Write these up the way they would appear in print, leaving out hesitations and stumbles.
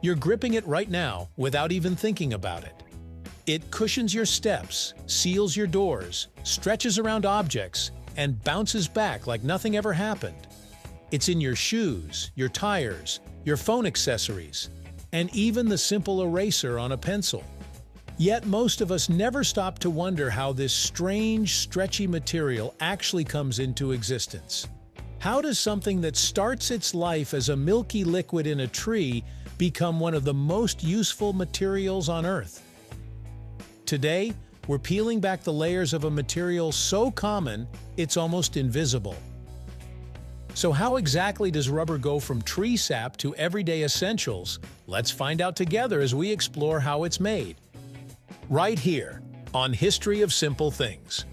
You're gripping it right now without even thinking about it. It cushions your steps, seals your doors, stretches around objects, and bounces back like nothing ever happened. It's in your shoes, your tires, your phone accessories, and even the simple eraser on a pencil. Yet most of us never stop to wonder how this strange, stretchy material actually comes into existence. How does something that starts its life as a milky liquid in a tree become one of the most useful materials on Earth? Today, we're peeling back the layers of a material so common, it's almost invisible. So how exactly does rubber go from tree sap to everyday essentials? Let's find out together as we explore how it's made. Right here, on History of Simple Things.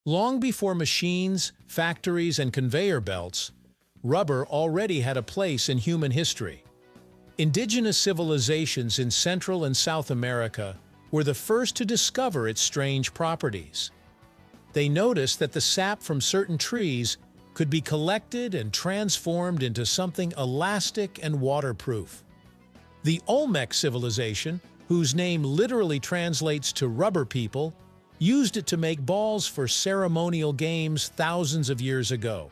Long before machines, factories, and conveyor belts, rubber already had a place in human history. Indigenous civilizations in Central and South America were the first to discover its strange properties. They noticed that the sap from certain trees could be collected and transformed into something elastic and waterproof. The Olmec civilization, whose name literally translates to rubber people, used it to make balls for ceremonial games thousands of years ago.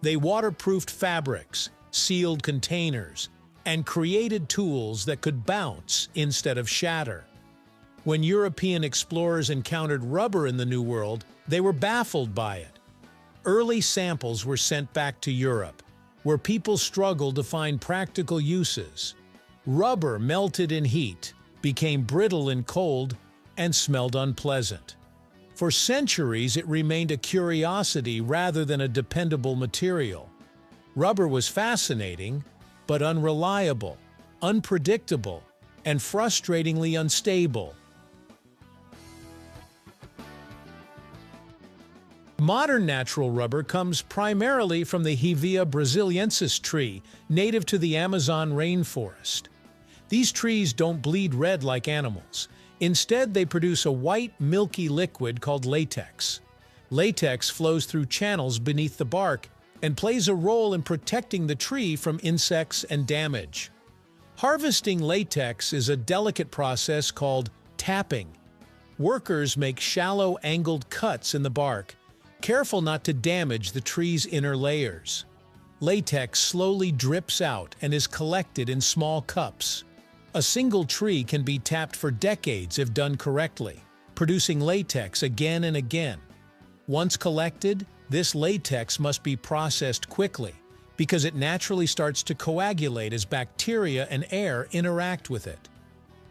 They waterproofed fabrics, sealed containers, and created tools that could bounce instead of shatter. When European explorers encountered rubber in the New World, they were baffled by it. Early samples were sent back to Europe, where people struggled to find practical uses. Rubber melted in heat, became brittle in cold, and smelled unpleasant. For centuries, it remained a curiosity rather than a dependable material. Rubber was fascinating, but unreliable, unpredictable, and frustratingly unstable. Modern natural rubber comes primarily from the Hevea brasiliensis tree, native to the Amazon rainforest. These trees don't bleed red like animals. Instead, they produce a white, milky liquid called latex. Latex flows through channels beneath the bark and plays a role in protecting the tree from insects and damage. Harvesting latex is a delicate process called tapping. Workers make shallow, angled cuts in the bark, careful not to damage the tree's inner layers. Latex slowly drips out and is collected in small cups. A single tree can be tapped for decades if done correctly, producing latex again and again. Once collected, this latex must be processed quickly because it naturally starts to coagulate as bacteria and air interact with it.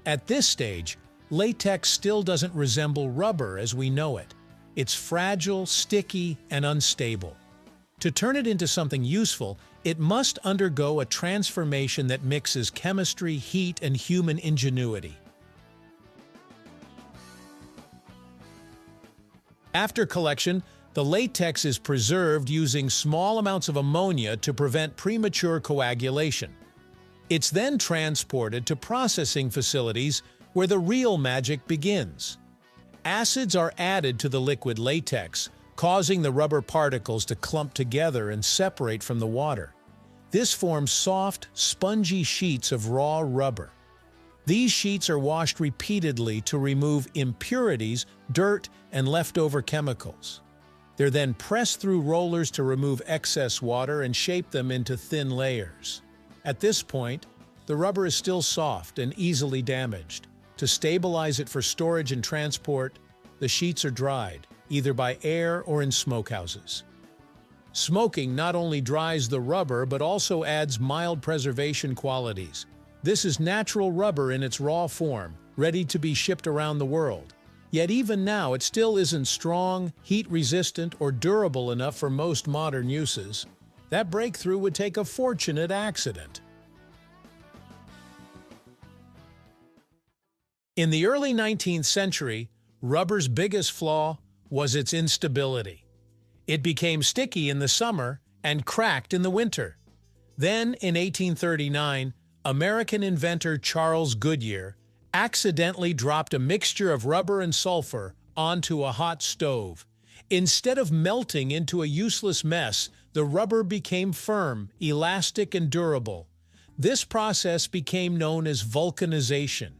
At this stage, latex still doesn't resemble rubber as we know it. It's fragile, sticky, and unstable. To turn it into something useful, it must undergo a transformation that mixes chemistry, heat, and human ingenuity. After collection, the latex is preserved using small amounts of ammonia to prevent premature coagulation. It's then transported to processing facilities where the real magic begins. Acids are added to the liquid latex, causing the rubber particles to clump together and separate from the water. This forms soft, spongy sheets of raw rubber. These sheets are washed repeatedly to remove impurities, dirt, and leftover chemicals. They're then pressed through rollers to remove excess water and shape them into thin layers. At this point, the rubber is still soft and easily damaged. To stabilize it for storage and transport, the sheets are dried, either by air or in smokehouses. Smoking not only dries the rubber but also adds mild preservation qualities. This is natural rubber in its raw form, ready to be shipped around the world. Yet even now, it still isn't strong, heat-resistant, or durable enough for most modern uses. That breakthrough would take a fortunate accident. In the early 19th century, rubber's biggest flaw was its instability. It became sticky in the summer and cracked in the winter. Then, in 1839, American inventor Charles Goodyear accidentally dropped a mixture of rubber and sulfur onto a hot stove. Instead of melting into a useless mess, the rubber became firm, elastic, and durable. This process became known as vulcanization.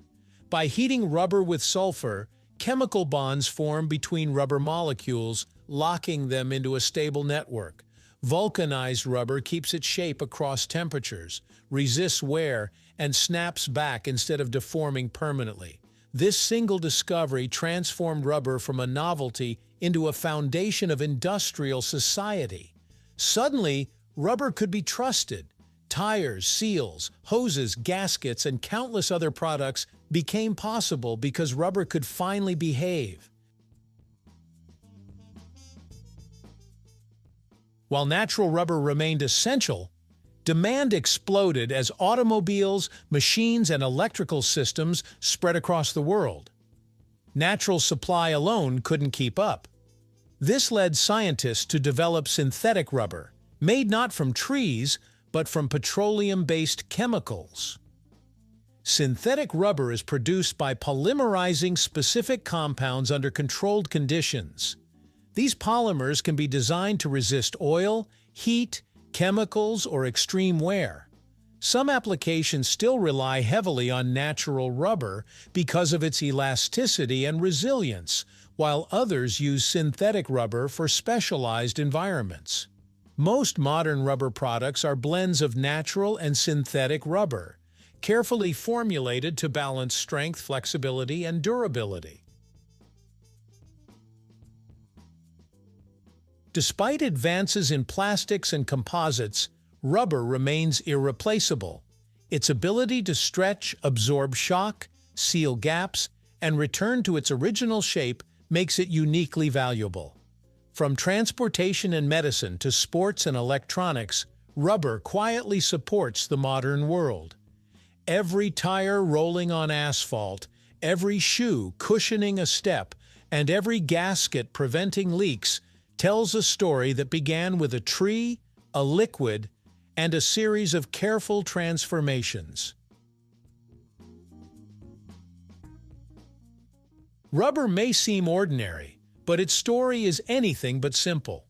By heating rubber with sulfur, chemical bonds form between rubber molecules, locking them into a stable network. Vulcanized rubber keeps its shape across temperatures, resists wear, and snaps back instead of deforming permanently. This single discovery transformed rubber from a novelty into a foundation of industrial society. Suddenly, rubber could be trusted. Tires, seals, hoses, gaskets, and countless other products became possible because rubber could finally behave. While natural rubber remained essential, demand exploded as automobiles, machines, and electrical systems spread across the world. Natural supply alone couldn't keep up. This led scientists to develop synthetic rubber, made not from trees, but from petroleum-based chemicals. Synthetic rubber is produced by polymerizing specific compounds under controlled conditions. These polymers can be designed to resist oil, heat, chemicals, or extreme wear. Some applications still rely heavily on natural rubber because of its elasticity and resilience, while others use synthetic rubber for specialized environments. Most modern rubber products are blends of natural and synthetic rubber, carefully formulated to balance strength, flexibility, and durability. Despite advances in plastics and composites, rubber remains irreplaceable. Its ability to stretch, absorb shock, seal gaps, and return to its original shape makes it uniquely valuable. From transportation and medicine to sports and electronics, rubber quietly supports the modern world. Every tire rolling on asphalt, every shoe cushioning a step, and every gasket preventing leaks tells a story that began with a tree, a liquid, and a series of careful transformations. Rubber may seem ordinary, but its story is anything but simple.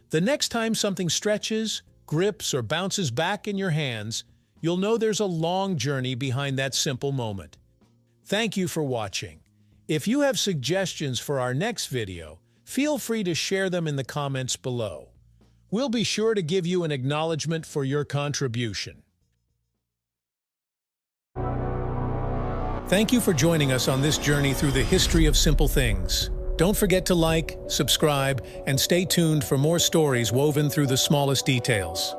The next time something stretches, grips, or bounces back in your hands, you'll know there's a long journey behind that simple moment. Thank you for watching. If you have suggestions for our next video, feel free to share them in the comments below. We'll be sure to give you an acknowledgement for your contribution. Thank you for joining us on this journey through the history of simple things. Don't forget to like, subscribe, and stay tuned for more stories woven through the smallest details.